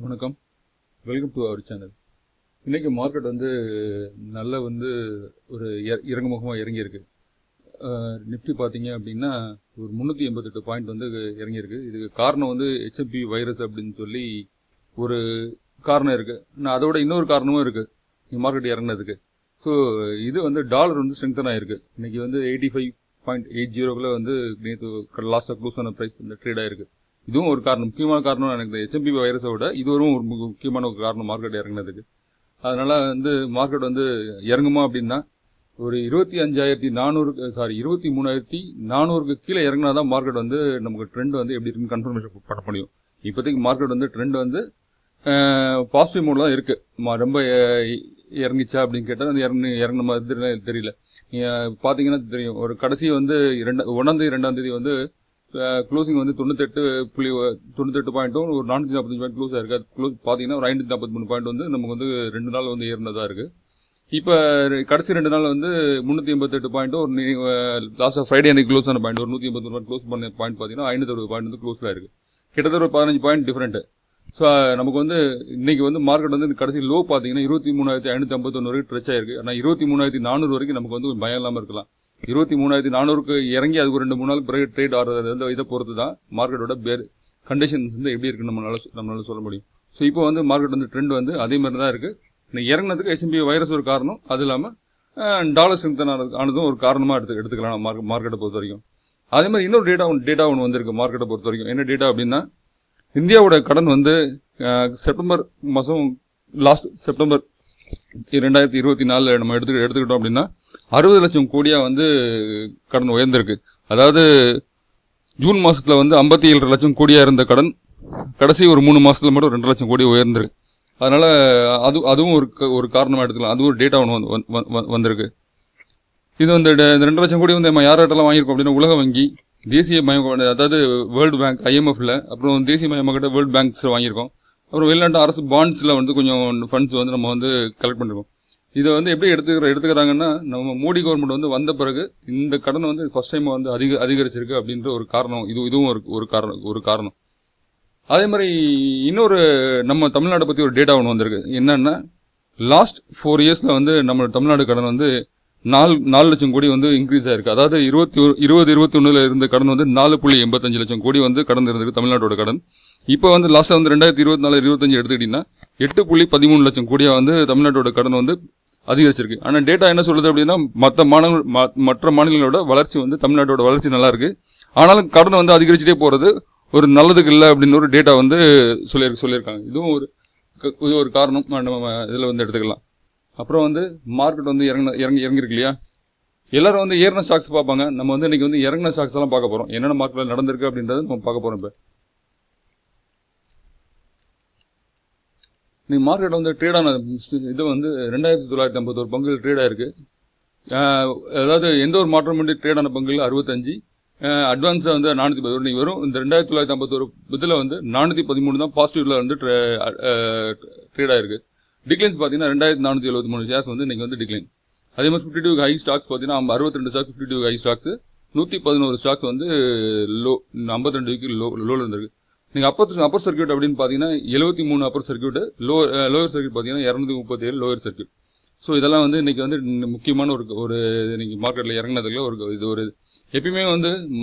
வணக்கம், welcome to our channel. இன்றைக்கி market நல்ல ஒரு இறங்குமுகமாக இறங்கியிருக்கு. நிஃப்டி பார்த்தீங்க அப்படின்னா ஒரு 388 பாயிண்ட் இறங்கியிருக்கு. இதுக்கு காரணம் ஹெச்எம்பி வைரஸ் அப்படின்னு சொல்லி ஒரு காரணம் இருக்குது. நான் அதோட இன்னொரு காரணமும் இருக்குது மார்க்கெட் இறங்கினதுக்கு. ஸோ இது டாலர் ஸ்ட்ரெங்தன் ஆகிருக்கு. இன்றைக்கி 85.80 நேற்று லாஸ்ட்டாக க்ளோஸ் ஆன ப்ரைஸ் ட்ரேட் ஆகிருக்கு. இதுவும் ஒரு காரணம், முக்கியமான காரணம் எனக்கு ஹெச்எம்பி வைரஸை விட இது ஒரு முக்கியமான ஒரு காரணம் மார்க்கெட் இறங்கினதுக்கு. அதனால் மார்க்கெட் இறங்குமா அப்படின்னா ஒரு 23,400 கீழே இறங்கினா தான் மார்க்கெட் நமக்கு ட்ரெண்ட் எப்படி இருக்குன்னு கன்ஃபர்மேஷன் பண்ண முடியும். இப்போதைக்கு மார்க்கெட் ட்ரெண்ட் பாசிட்டிவ் மோடில் தான் இருக்குது. ரொம்ப இறங்கிச்சா அப்படின்னு கேட்டால் இறங்கின மாதிரி தெரியல. நீங்கள் பார்த்தீங்கன்னா தெரியும், ஒரு கடைசி 1ஆம் தேதி 2ஆம் தேதி க்ளோசிங் 98 பாயிண்ட்டும் ஒரு 445 பாயிண்ட் க்ளோஸ் ஆயிருக்கு. அது க்ளோஸ் பார்த்தீங்கன்னா ஒரு 543 பாயிண்ட் நமக்கு 2 நாள் ஏறினதாக இருக்குது. இப்போ கடைசி 2 நாள் 388 பாயிண்ட்டும் ஒரு லாஸ்ட் ஃப்ரைடே அன்னைக்கு க்ளோஸ் ஆன பாயிண்ட் ஒரு 183 பாயிண்ட் க்ளோஸ் பண்ண பாயிண்ட் பார்த்தீங்கன்னா 560 பாயிண்ட் க்ளோஸில் இருக்குது. கிட்டத்தட்ட ஒரு 15 பாயிண்ட் டிஃப்ரெண்ட்டு. ஸோ நமக்கு இன்னைக்கு மார்க்கெட் கடைசி லோ பார்த்தீங்கன்னா 23,551 வரைக்கும் ட்ரெச் ஆயிருக்கு. ஆனால் 23,400 வரைக்கும் நமக்கு பயம் இல்லாமல் இருக்கலாம். 23,400க்கு இறங்கி அதுக்கு 2-3 நாள் பிறகு ட்ரேட் ஆகிறது இதை பொறுத்து தான் மார்க்கெட்டோட கண்டிஷன்ஸ் எப்படி இருக்குன்னு நம்மளால சொல்ல முடியும். ஸோ இப்போ மார்க்கெட் ட்ரெண்ட் அதே மாதிரி தான் இருக்குது. இன்னைக்கு இறங்கினதுக்கு ஹெச்எம்பி வைரஸ் ஒரு காரணம், அது இல்லாமல் டாலர் ஸ்ட்ரெங்தன் ஆனதும் ஒரு காரணமாக எடுத்துக்கலாம் மார்க்கெட்டை பொறுத்த வரைக்கும். அதே மாதிரி இன்னொரு டேட்டா ஒன்று வந்திருக்கு மார்க்கெட்டை பொறுத்த வரைக்கும். என்ன டேட்டா அப்படின்னா, இந்தியாவோட கடன் செப்டம்பர் மாதம் லாஸ்ட் செப்டம்பர் 2024 நம்ம எடுத்துக்கிட்டோம் அப்படின்னா 60 லட்சம் கோடியாக கடன் உயர்ந்திருக்கு. அதாவது ஜூன் மாதத்தில் 57 லட்சம் கோடியாக இருந்த கடன் கடைசி ஒரு 3 மாதத்தில் மட்டும் 2 லட்சம் கோடி உயர்ந்திருக்கு. அதனால் அதுவும் ஒரு காரணமாக எடுத்துக்கலாம். அதுவும் ஒரு டேட்டா ஒன்று வந்திருக்கு. இது 2 லட்சம் கோடி நம்ம யார்கிட்டலாம் வாங்கியிருக்கோம் அப்படின்னா, உலக வங்கி, தேசிய மயம், அதாவது வேர்ல்டு பேங்க் IMFல, அப்புறம் தேசிய மயமாக்கிட்ட வேர்ல்டு பேங்க்ஸ் வாங்கியிருக்கோம். அப்புறம் வெளிநாட்டு அரசு பாண்ட்ஸில் கொஞ்சம் ஃபண்ட்ஸ் நம்ம கலெக்ட் பண்ணிருக்கோம். இதை எப்படி எடுத்துக்கிறாங்கன்னா, நம்ம மோடி கவர்மெண்ட் வந்த பிறகு இந்த கடன் ஃபர்ஸ்ட் டைம் அதிகரிச்சிருக்கு அப்படின்ற ஒரு காரணம். இதுவும் ஒரு காரணம். அதே மாதிரி இன்னொரு நம்ம தமிழ்நாட்டை பற்றி ஒரு டேட்டா ஒன்று வந்திருக்கு. என்னன்னா, லாஸ்ட் 4 இயர்ஸில் நம்ம தமிழ்நாடு கடன் 4 லட்சம் கோடி இன்க்ரீஸ் ஆயிருக்கு. அதாவது 2021 இருந்த கடன் 4.85 லட்சம் கோடி கடன் இருந்திருக்கு தமிழ்நாட்டோட கடன். இப்போ லாஸ்ட்டாக 2024-25 எடுத்துக்கிட்டீங்கன்னா 8.13 லட்சம் கோடியாக தமிழ்நாட்டோட கடன் அதிகரிச்சிருக்கு. ஆனால் டேட்டா என்ன சொல்லுது அப்படின்னா, மற்ற மாநிலங்களோட வளர்ச்சி தமிழ்நாட்டோட வளர்ச்சி நல்லா இருக்கு. ஆனாலும் கடன் அதிகரிச்சுட்டே போறது ஒரு நல்லதுக்கு இல்லை அப்படின்னு ஒரு டேட்டா சொல்லியிருக்காங்க. இதுவும் ஒரு காரணம் நம்ம இதில் எடுத்துக்கலாம். அப்புறம் மார்க்கெட் இறங்கியிருக்கு இல்லையா. எல்லாரும் ஏறின ஸ்டாக்ஸ் பார்ப்பாங்க. நம்ம இன்னைக்கு இறங்கின ஸ்டாக்ஸ் எல்லாம் பார்க்க போறோம். என்னென்ன மார்க்கெட்ல நடந்திருக்கு அப்படின்றத நம்ம பார்க்க போறோம். இப்போ இன்னைக்கு மார்க்கெட் ட்ரேடான இது 2,951 பங்குகள் ட்ரேட் ஆயிருக்கு. அதாவது எந்த ஒரு மாற்றம் ட்ரேடான பங்குகள் 65, அட்வான்ஸா 410. வரும் இந்த 2,951 இதில் 413 தான் பாசிட்டிவ்ல ட்ரேட் ஆயிருக்கு. டிக்ளைன்ஸ் பார்த்தீங்கன்னா 2,473 ஷேர்ஸ் இன்னைக்கு டிக்ளைன். அதே மாதிரி 52 ஹை ஸ்டாக்ஸ் பார்த்தீங்கன்னா 62 stocks 52 high stocks, 111 stocks low 52 week லோல இருந்திருக்கு. நீங்கள் அப்பர் சர்க்கியூட் அப்படின்னு பார்த்தீங்கன்னா 73 அப்பர் சர்க்கியூட், லோயர் சர்க்கியூட் பார்த்தீங்கன்னா 237 லோயர் சர்க்கியூட். ஸோ இதெல்லாம் இன்னைக்கு முக்கியமான ஒரு இன்னைக்கு மார்க்கெட்டில் இறங்கினதுல ஒரு எப்பயுமே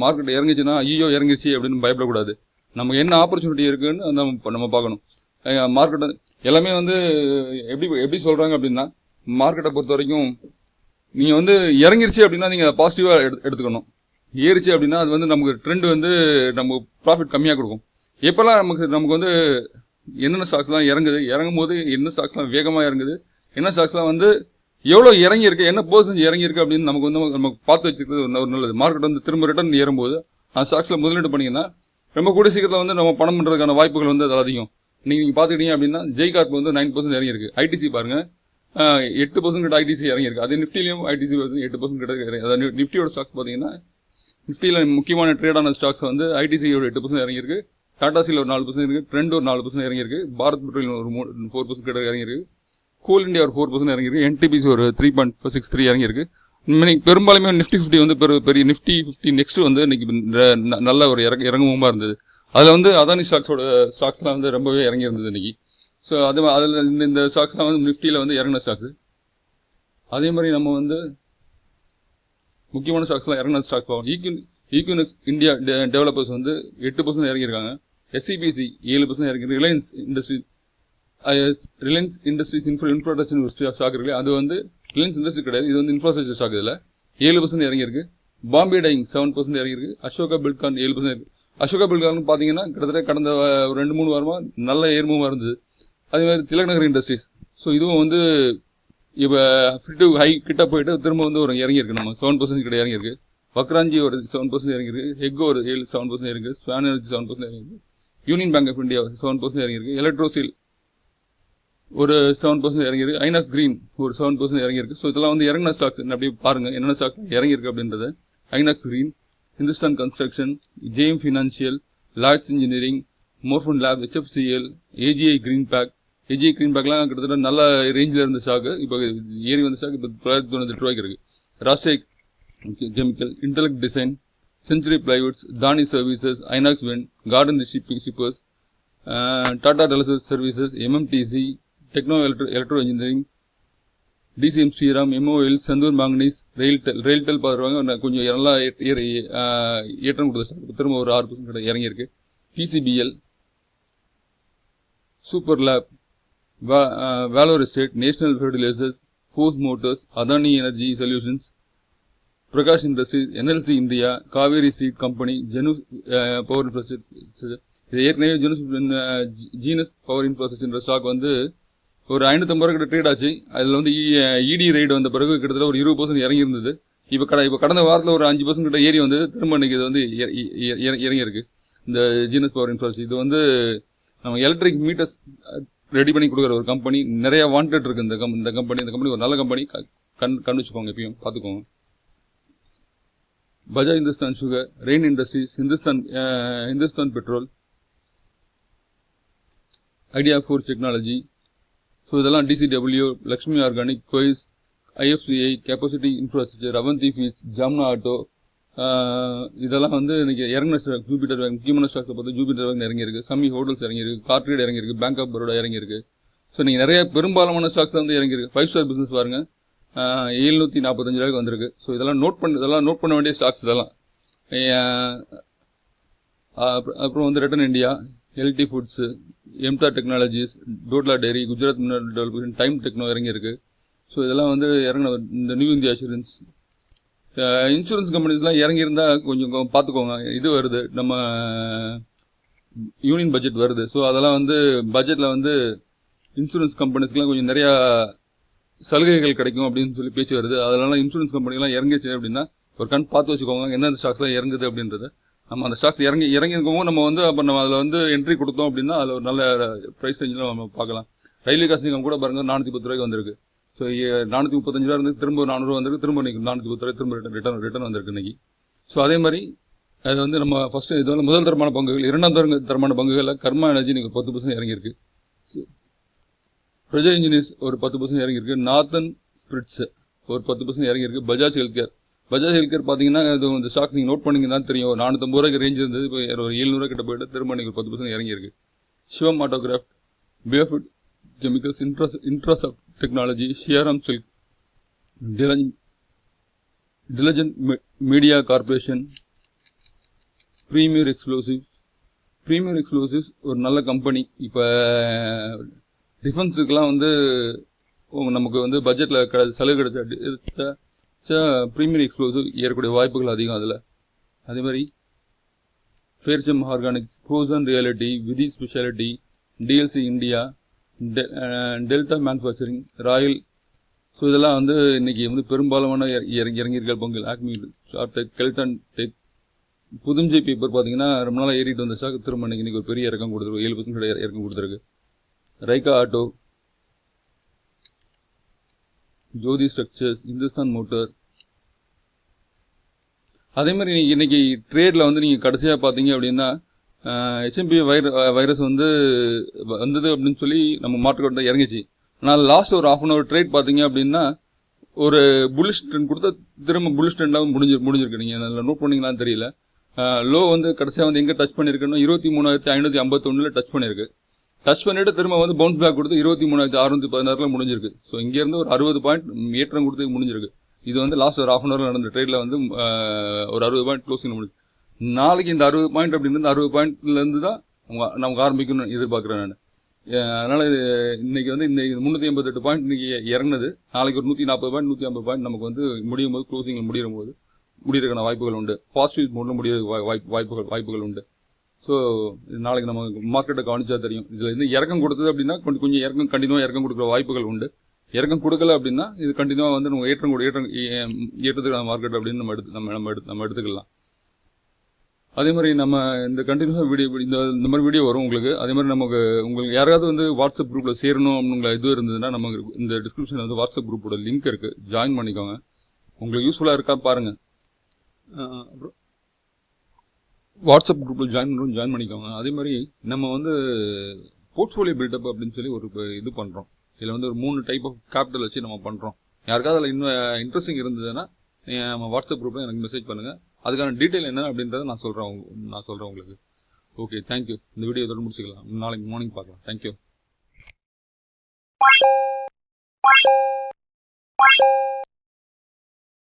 மார்க்கெட் இறங்கிச்சுன்னா ஐயோ இறங்கிச்சு அப்படின்னு பயப்படக்கூடாது. நமக்கு என்ன ஆப்பர்ச்சுனிட்டி இருக்குன்னு நம்ம பார்க்கணும். மார்க்கெட் எல்லாமே எப்படி சொல்றாங்க அப்படின்னா, மார்க்கெட்டை பொறுத்த வரைக்கும் நீங்க இறங்கிருச்சு அப்படின்னா நீங்க பாசிட்டிவா எடுத்துக்கணும். ஏறிச்சு அப்படின்னா அது நமக்கு ட்ரெண்ட் நம்ம ப்ராஃபிட் கம்மியாக கொடுக்கும். எப்பெல்லாம் நமக்கு என்னென்ன ஸ்டாக்ஸ்லாம் இறங்கும் போது என்ன ஸ்டாக்ஸ்லாம் வேகமாக இறங்குது, என்ன ஸ்டாக்ஸ்லாம் எவ்வளோ இறங்கியிருக்கு, என்ன பெர்சன்டேஜ் இறங்கியிருக்கு அப்படின்னு நமக்கு பார்த்து வச்சுக்கிறது ஒரு நல்லது. மார்க்கெட் திரும்ப ரிட்டர்ன் ஏறும்போது அந்த ஸ்டாக்ஸில் முதலீடு பண்ணிங்கன்னா ரொம்ப கூடிய சீக்கிரத்தில் நம்ம பணம் பண்ணுறதுக்கான வாய்ப்புகள் அது அதிகம். நீங்கள் பார்த்துக்கிட்டீங்க அப்படின்னா ஜெய்கார்ப் 9% இறங்கியிருக்கு. ஐடிசி பாருங்க 8% கிட்ட ஐடிசி இறங்கியிருக்கு. அது நிஃப்டிலையும் ஐடிசி 8% கிட்ட. அதாவது நிஃப்டியோட ஸ்டாக்ஸ் பார்த்தீங்கன்னா, நிஃப்டியில் முக்கியமான ட்ரேடான ஸ்டாக்ஸ் ஐடிசியோட 8% இறங்கியிருக்கு, டாடா ஸ்டீல் ஒரு 4% இருக்கு, ட்ரெண்ட் ஒரு 4% இறங்கியிருக்கு, பாரத் பெட்ரோலியம் ஒரு 4% கிட்ட இறங்கியிருக்கு, கோல் இந்தியா ஒரு 4% இறங்கியிருக்கு, என்டிபிசி ஒரு 3.63 இறங்கியிருக்கு. பெரும்பாலுமே நிஃப்டி 50 பெரிய நிஃப்டி 50 நெக்ஸ்ட் இன்னைக்கு நல்ல ஒரு இறங்குமுகமா இருந்தது. அதில் அதானி ஸ்டாக்ஸ்லாம் ரொம்பவே இறங்கி இருந்தது இன்னைக்கு. ஸோ அதில் இந்த ஸ்டாக்ஸ்லாம் வந்து நிஃப்டியில் வந்து இறங்கின ஸ்டாக்ஸ். அதே மாதிரி நம்ம வந்து முக்கியமான ஸ்டாக்ஸ்லாம் இறங்கின ஸ்டாக்ஸ் பார்ப்போம். ஈக்யூனெக்ஸ் இந்தியா டெவலப்பர்ஸ் வந்து 8% இறங்கியிருக்காங்க. எஸ்சிபிசி 7% இறங்கிருக்கு. ரிலையன்ஸ் இண்டஸ்ட்ரீஸ் இன்ஃப்ராஸ்ட்ரக்சர் ஒரு ஸ்டாக் இருக்கு. அது வந்து ரிலையன்ஸ் இண்டஸ்ட்ரி கிடையாது, இது வந்து இன்ஃப்ராஸ்ட்ரக்சர் ஸ்டாக். இதில் 7% இறங்கியிருக்கு. பாம்பே டையிங் 7% இறங்கியிருக்கு. அசோகா பில்ட்கான் 7% இருக்கு. அசோகா பில்ட்கான் பார்த்தீங்கன்னா கிட்டத்தட்ட கடந்த 2-3 வாரமாக நல்ல ஏர்மூவாக இருந்தது. அதே மாதிரி திலக் நகர் இண்டஸ்ட்ரீஸ், ஸோ இதுவும் வந்து இப்போ ஃபிஃப்டி ஹை கிட்ட போயிட்டு திரும்ப வந்து ஒரு இறங்கியிருக்கு. நம்ம 7% கிட்ட இறங்கியிருக்கு. வக்ராஞ்சி ஒரு 7% இறங்கியிருக்கு. ஹெக் ஒரு 7% இறங்கியிருக்கு. ஸ்வான் எனர்ஜி 7% இறங்கியிருக்கு. யூனியன் பேங்க் ஆஃப் இந்தியா 7% இறங்கியிருக்கு. எலக்ட்ரோசில் ஒரு 7% இறங்கியிருக்கு. ஐநாக்ஸ் கிரீன் ஒரு 7% இறங்கியிருக்கு. ஸோ இதெல்லாம் வந்து இறங்கின ஸ்டாக்ஸ். அப்படி பாருங்க என்னென்ன ஸ்டாக்ஸ் இறங்கியிருக்கு அப்படின்றது. Inox green, Hindustan construction, JM financial, Lloyds engineering, Morepen lab, HFCL, AGI green pack. AGI green பேக்லாம் கிட்டத்தட்ட நல்ல ரேஞ்சில் இருந்த ஸ்டாக். இப்போ ஏறி வந்த ஸ்டாக் இப்போ 998 ரூபாய்க்கு இருக்கு. ராஸ்டேக் chemical, intellect design, century plywoods, Dhani services, Inox wind, garden shippers, Tata டெலசஸ் services, MMTC, techno electro engineering, DCM Shriram, MOL, Sandur manganese, RailTel பார்த்துருவாங்க. கொஞ்சம் நல்லா ஏற்றம் கொடுத்த ஸ்டாக் திரும்ப ஒரு 6% இறங்கியிருக்கு. PCBL, super lab, Valor estate, national fertilisers, force motors, Adani energy solutions, Prakash industries, NLC India, Kaveri seed company, Genus power infrastructure. இது ஏற்கனவே ஜீனஸ் பவர் இன்ஃப்ராஸ்ட்ரக்சர் ஸ்டாக் வந்து ஒரு 550 ரூபா கிட்ட ட்ரேட் ஆச்சு. அதில் வந்து இடி ரைடு வந்த பிறகு கிட்டத்தட்ட ஒரு 20% இறங்கி இருந்தது. இப்போ கடந்த வாரத்தில் ஒரு 5% கிட்ட ஏறி வந்து திரும்ப இன்னைக்கு இது வந்து இறங்கியிருக்கு. இந்த ஜீனஸ் பவர் இன்ஃப்ராஸ்ட்ரக்சர் இது வந்து நம்ம எலக்ட்ரிக் மீட்டர்ஸ் ரெடி பண்ணி கொடுக்குற ஒரு கம்பெனி. நிறைய வாண்டட் இருக்கு இந்த கம்பெனி ஒரு நல்ல கம்பெனி. கண் வச்சுக்கோங்க, எப்பயும் பார்த்துக்கோங்க. Bajaj Hindustan sugar, Rain industries, Hindustan petrol, idea force technology, so இதெல்லாம் டிசிடபிள்யூ, லக்ஷ்மி ஆர்கானிக், கொய்ஸ், IFCI, capacity infrastructure, Avanti feeds, Jamna auto, இதெல்லாம் வந்து இன்னைக்கு இறங்கின ஸ்டாக். ஜூபிட்டர் பேங்க் முக்கியமான ஸ்டாக்ஸை பார்த்து ஜூபிட்டர் பேங்க் இறங்கியிருக்கு. சமி ஹோட்டல்ஸ் இறங்கியிருக்கு. கார்ட்ரேட் இறங்கியிருக்கு. பேங்க் ஆஃப் பரோடா இறங்கியிருக்கு. ஸோ நீங்கள் நிறைய பெரும்பாலான ஸ்டாக்ஸ் வந்து இறங்கியிருக்கு. 5 ஸ்டார் பிஸ்னஸ் பாருங்க, 745 ரூபாய்க்கு வந்திருக்கு. ஸோ இதெல்லாம் நோட் பண்ண வேண்டிய ஸ்டாக்ஸ் இதெல்லாம். அப்புறம் வந்து ரிட்டன் இந்தியா, எல்டி ஃபுட்ஸு, எம்டா technologies, Dodla dairy, Gujarat mineral development, time techno இறங்கியிருக்கு. ஸோ இதெல்லாம் வந்து இறங்கின இந்த நியூ இந்தியா அஷூரன்ஸ். இன்சூரன்ஸ் கம்பெனிஸ்லாம் இறங்கியிருந்தால் கொஞ்சம் பார்த்துக்கோங்க. இது வருது, நம்ம யூனியன் பட்ஜெட் வருது. ஸோ அதெல்லாம் வந்து பட்ஜெட்டில் வந்து இன்சூரன்ஸ் கம்பெனிஸ்க்குலாம் கொஞ்சம் நிறையா சலுகைகள் கிடைக்கும் அப்படின்னு சொல்லி பேச்சு வருது. அதனால இன்சூரன்ஸ் கம்பெனிலாம் இறங்கிச்சு அப்படின்னா ஒரு பார்த்து வச்சுக்கோங்க எந்தெந்த ஸ்டாக்ஸ்லாம் இறங்குது அப்படின்றது. நம்ம அந்த ஸ்டாக்ஸ் இறங்கிருக்கோம் நம்ம வந்து அப்போ நம்ம அதில் வந்து என்ட்ரி கொடுத்தோம் அப்படின்னா அதில் ஒரு நல்ல ப்ரைஸ் ரேஞ்சில் நம்ம பார்க்கலாம். ரயில்வே காஸ்ட் நிகம் கூட பாருங்கள் 410 ரூபாய்க்கு வந்திருக்கு. ஸோ 435 ரூபா இருந்து திரும்ப 400 ரூபா வந்திருக்கு. திரும்ப இன்னைக்கு 410 ரூபாய் திரும்ப ரிட்டர்ன் வந்திருக்கு இன்னைக்கு. ஸோ அதே மாதிரி அது வந்து நம்ம ஃபர்ஸ்ட் இது வந்து முதல் தரமான பங்குகள். 2ஆம் தரமான பங்குகளில் கர்மா எனர்ஜி இன்னைக்கு 10% இறங்கியிருக்கு. பிரஜா இன்ஜினியர்ஸ் ஒரு 10% இறங்கியிருக்கு. நார்த்தன் ஸ்பிரிட்ஸ் ஒரு 10% இறங்கியிருக்கு. பஜாஜ் ஹெல்த் கேர் பார்த்தீங்கன்னா இது இந்த ஸ்டாக் நீங்கள் நோட் பண்ணிங்கன்னா தெரியும். 450 ரூபாய்க்கு ரேஞ்ச் இருந்தது, இப்போ ஒரு 700 ரூபா கிட்ட போயிட்டு திரும்ப இன்னைக்கு 10% இறங்கியிருக்கு. சிவம் ஆட்டோகிராஃப்ட், பேஃபுட் chemicals, Intrasoft technology, Siyaram silk, டிலஜன் மீடியா கார்பரேஷன், பிரீமியர் எக்ஸ்ப்ளோசிவ்ஸ் ஒரு நல்ல கம்பெனி. இப்போ டிஃபென்ஸுக்கெல்லாம் வந்து நமக்கு வந்து பட்ஜெட்டில் சலுகை கிடைச்சா பிரீமியர் எக்ஸ்ப்ளோசிவ் ஏறக்கூடிய வாய்ப்புகள் அதிகம் அதில். அதே மாதிரி ஃபேர்ச்சம் ஆர்கானிக்ஸ், ஃப்ரோசன் ரியாலிட்டி, விதி speciality, DLC India, delta manufacturing, Royal. So இதெல்லாம் வந்து இன்னைக்கு வந்து பெரும்பாலான இறங்கியிருக்கிற பங்குகள். ஆக்மி, ஷார்டெக், கெல்டன் டெக், புதுஞ்சை பேப்பர் பார்த்தீங்கன்னா ரொம்ப நாளாக ஏறிட்டு வந்த ஸ்டாக் திரும்ப இன்னைக்கு ஒரு பெரிய இறக்கம் கொடுத்துருக்கு. 7% இறக்கம் கொடுத்துருக்கு. ரைகா ஆட்டோ, ஜோதி ஸ்ட்ரக்சர்ஸ், இந்துஸ்தான் மோட்டார். அதே மாதிரி இன்னைக்கு ட்ரேடில் வந்து நீங்கள் கடைசியாக பார்த்தீங்க அப்படின்னா ஹெச்எம்பி வைரஸ் வந்து வந்தது அப்படின்னு சொல்லி நம்ம மார்க்கெட் தான் இறங்கிச்சு. ஆனால் லாஸ்ட் ஒரு 1/2 hour ட்ரேட் பார்த்தீங்க அப்படின்னா ஒரு புல்லிஷ் ட்ரெண்ட் கொடுத்தா திரும்ப புல்லிஷ் ட்ரெண்டாகவும் முடிஞ்சிருக்கு. நீங்கள் அதில் நோட் பண்ணிங்களான்னு தெரியல. லோ வந்து கடைசியாக வந்து எங்கே டச் பண்ணியிருக்குன்னா 23,551 டச் பண்ணியிருக்கு. டச் பண்ணிட்டு திரும்ப வந்து பவுன்ஸ் பேக் கொடுத்து 23,616 முடிஞ்சிருக்கு. ஸோ இங்கேருந்து ஒரு 60 பாயிண்ட் ஏற்றம் கொடுத்து முடிஞ்சிருக்கு. இது வந்து லாஸ்ட் ஒரு ஹாஃப் அன் ஹவர் நடந்த ட்ரேடில் வந்து ஒரு 60 பாயிண்ட் க்ளோசிங் முடிஞ்சு. நாளைக்கு இந்த 60 பாயிண்ட் அப்படின்றது 60 பாயிண்ட்லேருந்து தான் நமக்கு ஆரம்பிக்கணும்னு எதிர்பார்க்குறேன் நான். அதனால் இன்னைக்கு வந்து இந்த 388 பாயிண்ட் இன்னைக்கு இறங்குனது. நாளைக்கு ஒரு 140 பாயிண்ட் 150 பாயிண்ட் நமக்கு வந்து முடியும் போது க்ளோசிங்கில் முடியறதுக்கான வாய்ப்புகள் உண்டு. பாசிட்டிவ் மோடில் முடிய வாய்ப்புகள் உண்டு. ஸோ நாளைக்கு நம்ம மார்க்கெட்டை கவனிச்சா தெரியும். இதில் இருந்து இறக்கம் கொடுத்தது அப்படின்னா கொஞ்சம் இறக்கம் கண்டினியூவாக இறக்கம் கொடுக்குற வாய்ப்புகள் உண்டு. இறக்கம் கொடுக்கல அப்படின்னா இது கண்டினியூவாக வந்து நம்ம ஏற்றத்துக்கான மார்க்கெட் அப்படின்னு நம்ம எடுத்துக்கலாம். அதே மாதிரி நம்ம இந்த கண்டினியூஸாக வீடியோ இந்த மாதிரி வீடியோ வரும் உங்களுக்கு. அதே மாதிரி உங்களுக்கு யாராவது வந்து வாட்ஸ்அப் குரூப்பில் சேரணும் அப்படிங்கிற இது இருந்ததுன்னா நமக்கு இந்த டிஸ்கிரிப்ஷனில் வந்து வாட்ஸ்அப் குரூப்போட லிங்க் இருக்குது, ஜாயின் பண்ணிக்கோங்க. உங்களுக்கு யூஸ்ஃபுல்லாக இருக்கா பாருங்கள். அப்புறம் வாட்ஸ்அப் குரூப்பில் ஜாயின் பண்ணிக்கோங்க. அதே மாதிரி நம்ம வந்து போர்ட்ஃபோலியோ பில்டப் அப்படின்னு சொல்லி ஒரு இது பண்ணுறோம். இதில் வந்து ஒரு 3 டைப் ஆஃப் கேபிட்டல் வச்சு நம்ம பண்ணுறோம். யாருக்காவது அதில் இன்னும் இன்ட்ரெஸ்டிங் இருந்ததுன்னா நம்ம வாட்ஸ்அப் குரூப்பில் எனக்கு மெசேஜ் பண்ணுங்கள். அதுக்கான டீட்டெயில் என்ன அப்படின்றத நான் சொல்கிறேன் உங்களுக்கு. Okay, thank you. இந்த வீடியோ இதோட முடிச்சுக்கலாம். நாளைக்கு மார்னிங் பார்க்கலாம். தேங்க்யூ.